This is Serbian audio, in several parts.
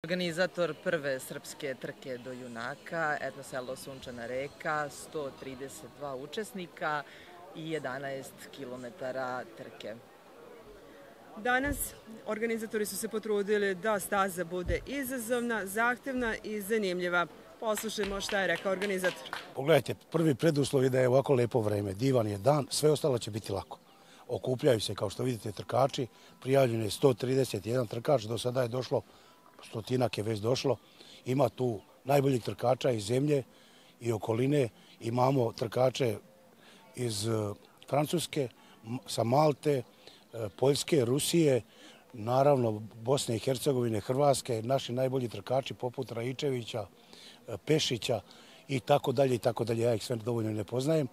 Organizator prve srpske trke do junaka, etno selo Sunčana Reka, 132 učesnika i 11 kilometara trke. Danas organizatori su se potrudili da staza bude izazovna, zahtevna i zanimljiva. Poslušajmo šta je rekao organizator. Pogledajte, prvi preduslov je da je ovako lepo vreme, divan je dan, sve ostalo će biti lako. Okupljaju se, kao što vidite, trkači, prijavljeno je 131 trkač, do sada je došlo, stotinak je već došlo. Ima tu najboljih trkača iz zemlje i okoline, imamo trkače iz Francuske, sa Malte, Poljske, Rusije, naravno Bosne i Hercegovine, Hrvatske, naši najbolji trkači poput Raičevića, Pešića i tako dalje i tako dalje. Ja ih sve dovoljno ne poznajem.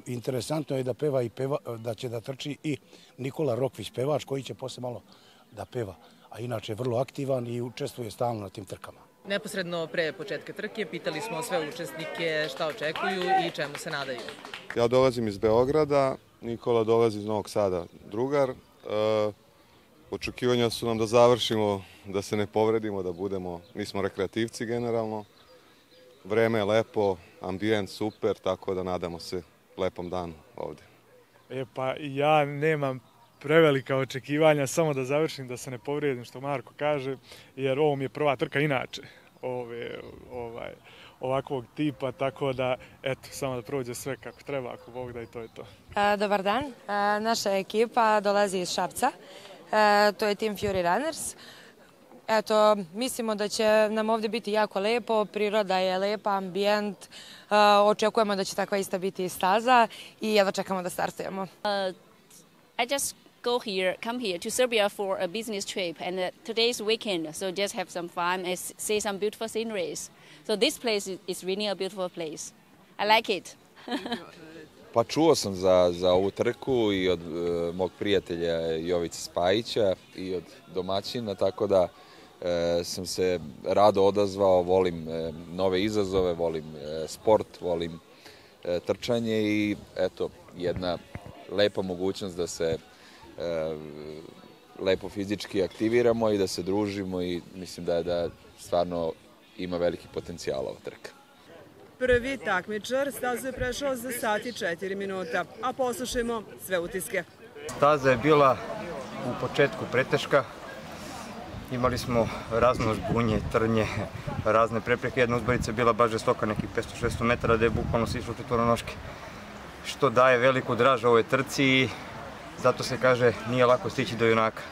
Interesantno je da peva i da će da trči i Nikola Rokvić, pevač koji će posle malo da peva, a inače je vrlo aktivan i učestvuje stalno na tim trkama. Neposredno pre početka trke pitali smo sve učesnike šta očekuju i čemu se nadaju. Ja dolazim iz Beograda, Nikola dolazi iz Novog Sada, drugar. Očekivanja su nam da završimo, da se ne povredimo, da budemo, mi smo rekreativci generalno. Vreme je lepo, ambijent super, tako da nadamo se lepom danu ovdje. Pa ja nemam prevelika očekivanja, samo da završim, da se ne povrijedim, što Marko kaže, jer ovo mi je prva trka inače ovakvog tipa, tako da, eto, samo da prođe sve kako treba, ako Bog da, i to je to. Dobar dan, naša ekipa dolazi iz Šapca, to je Team Fury Runners. Eto, mislimo da će nam ovdje biti jako lepo, priroda je lepa, ambijent, očekujemo da će takva ista biti i staza i jedva čekamo da startujemo. I just come here to Serbia for a business trip, and today's weekend, so just have some fun and see some beautiful sceneries. So this place is really a beautiful place. I like it. Pa čuo sam za ovu trku i od mog prijatelja Jovice Spajića i od domaćina, tako da sam se rado odazvao, volim nove izazove, volim sport, volim trčanje i eto, jedna lepa mogućnost da se lepo fizički aktiviramo i da se družimo i mislim da stvarno ima veliki potencijal ova trka. Prvi takmičar stazu je prešao za sat i 4 minuta, a poslušajmo sve utiske. Staza je bila u početku preteška. Imali smo razno žbunje, trnje, razne prepreke. Jedna uzbarica je bila baš žestoka, nekih 500-600 metara, da je bukvalno se išlo četvoronoške. Što daje veliku draž ovoj trci i zato se kaže nije lako stići do junaka.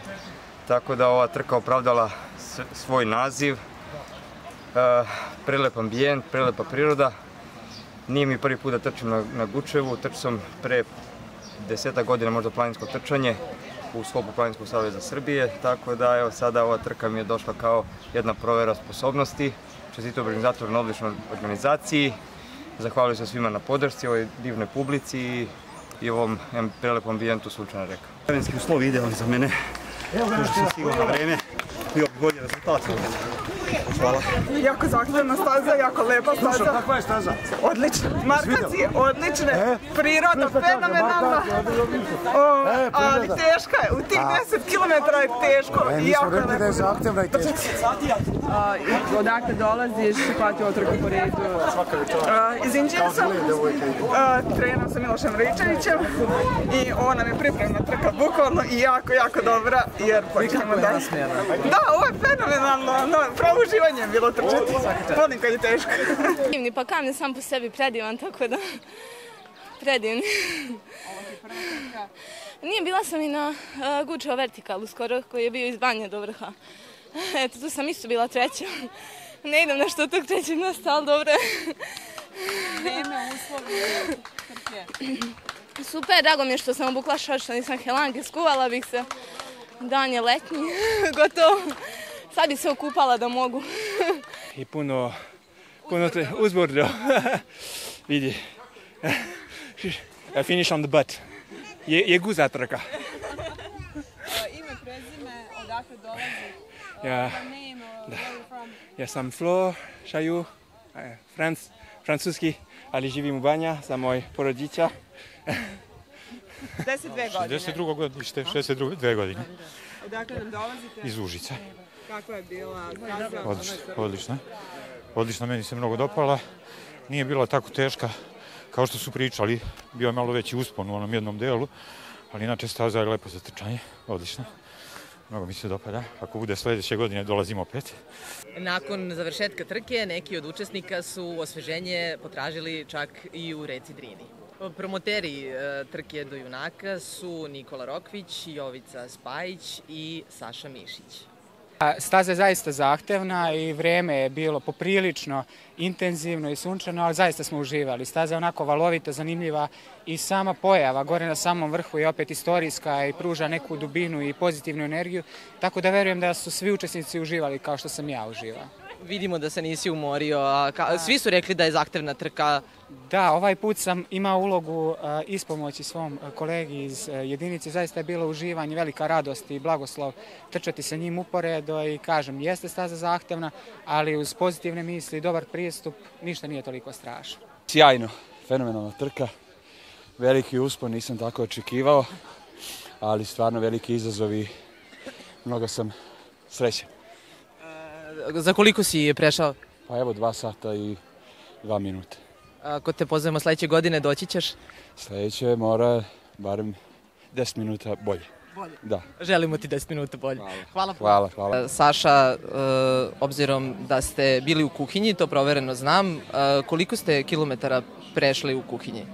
Tako da ova trka opravdala svoj naziv. Prelep ambijent, prelepa priroda. Nije mi prvi put da trčim na Gučevu, trčao sam pre 10 godina možda planinsko trčanje u sklopu Planinskog saveza Srbije, tako da evo sada ova trka mi je došla kao jedna provera sposobnosti. Čestitao organizatoru na odličnoj organizaciji, zahvalio se svima na podršci, ovoj divnoj publici i ovom prelepom ambijentu Sunčana Reka. Vremenski uslovi idealni za mene, možda sam stigao na vreme, bio bi bolji rezultat. Hvala. Jako zahtevna staza, jako lepa staza. Kakva je staza? Odlična. Markacije, odlične. Priroda, fenomenalna. Ali teška je. U tih 10 km je teško. Mi smo rekli da je zahtevna i teška. Odakle dolaziš, platio trku po redu? Iz Inđije sam. Trenam sa Milošem Raičevićem i ovo nam je pripremna trka, bukvalno i jako, jako dobra, jer počnemo da... Da, ovo je fenomenalno. Pravo uživanje je bilo trčati. Volim kad je teško. Divni, pa kamen sam po sebi predivan, tako da predivni. Nije, bila sam i na Gučeva vertikalu skoro, koji je bio iz Banje do vrha. Eto, tu sam isto bila treća. Ne idem nešto od tog trećeg mjesta, ali dobro je. Vreme, uslovi, trke. Super, drago mi je što sam obukla šorč, što nisam helanke, skuvala bih se. Dan je letnji, gotovo. Sad bi se okupala da mogu. I puno te uzburdo. Vidi. I finish on the butt. Je guza trka. Ime, prezime, odakle dolazi? Ja. Ja sam Flo Šaju, francuski, ali živim u Banja za moj porodića. 62 godine. 62 godište, 62 godine. Odakle nam dolazite? Iz Užica. Kakva je bila staza? Odlična. Odlična, meni se mnogo dopala. Nije bila tako teška kao što su pričali. Bio je malo veći uspon u onom jednom delu, ali inače staza je lepo za trčanje. Odlična. Mnogo mi se dopada. Ako bude sledeće godine, dolazimo opet. Nakon završetka trke, neki od učesnika su osveženje potražili čak i u reci Drini. Promoteri trke do junaka su Nikola Rokvić, Jovica Spajić i Saša Mišić. Staza je zaista zahtevna i vreme je bilo poprilično intenzivno i sunčano, ali zaista smo uživali. Staza je onako valovita, zanimljiva i sama pojava gore na samom vrhu je opet istorijska i pruža neku dubinu i pozitivnu energiju, tako da verujem da su svi učesnici uživali kao što sam ja uživao. Vidimo da se nisi umorio, svi su rekli da je zahtevna trka. Da, ovaj put sam imao ulogu ispomoći svom kolegi iz jedinice, zaista je bilo uživanje, velika radost i blagoslov trčati sa njim uporedo i kažem, jeste staza zahtevna, ali uz pozitivne misli i dobar pristup ništa nije toliko strašno. Sjajno, fenomenalna trka, veliki uspon, nisam tako očekivao, ali stvarno veliki izazov i mnogo sam srećan. Za koliko si prešao? Pa evo 2 sata i 2 minuta. Ako te pozovemo sledeće godine, doći ćeš? Sledeće mora barem 10 minuta bolje. Da. Želimo ti 10 minuta bolje. Hvala. Saša, obzirom da ste bili u kuhinji, to provereno znam, koliko ste kilometara prešli u kuhinji?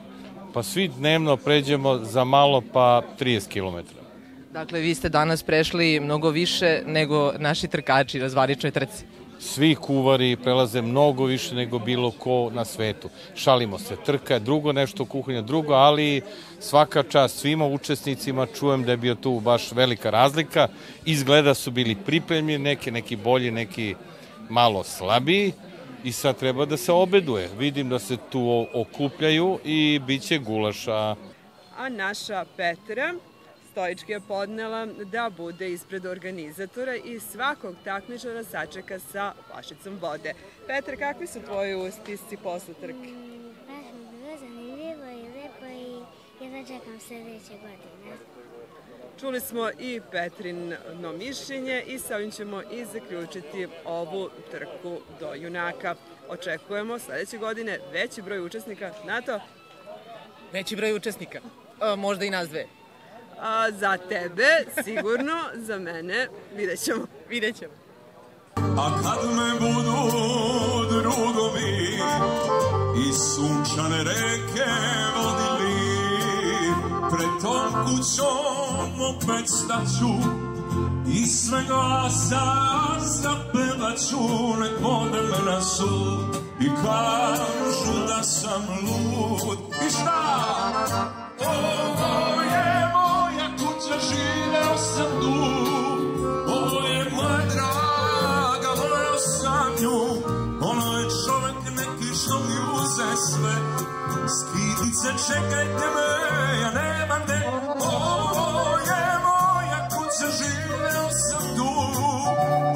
Pa svi dnevno pređemo za malo pa 30 kilometara. Dakle, vi ste danas prešli mnogo više nego naši trkači na zvaničnoj trci. Svi kuvari prelaze mnogo više nego bilo ko na svetu. Šalimo se, trka je drugo nešto, kuhinja drugo, ali svaka čast svima učesnicima, čujem da je bio tu baš velika razlika. Izgleda su bili pripremljeni, neki bolji, neki malo slabiji i sad treba da se obeduje. Vidim da se tu okupljaju i bit će gulaša. A naša Petra stoički je podnela da bude ispred organizatora i svakog takmičara sačeka sa flašicom vode. Petra, kakvi su tvoji ustisci posle trke? Baš mi bilo zanimljivo i lepo i jedva čekam sledeće godine. Čuli smo i Petrino mišljenje i sa ovim ćemo i zaključiti ovu trku do junaka. Očekujemo sledeće godine veći broj učesnika. Nato? Veći broj učesnika? Možda i nas dve. Za tebe, sigurno, za mene, vidjet ćemo. A kad me budu drugovi i sunčane reke vodili, pred tom kućom opet staću i sve glasa zapevaću, nek vode me na sud i kažu da sam lud. I šta? Ovo je moja kuća, živeo sam tu, ovo je moja draga, voleo sam nju, ono je čovek neki što mi uze sve, skidice čekajte me, ja nemam gde. Ovo je moja kuća, živeo sam tu,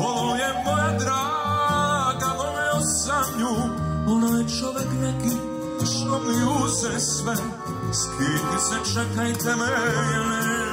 ovo je moja draga, voleo sam nju, ono je čovek neki što mi uze sve, skidice čekajte me, ja nemam.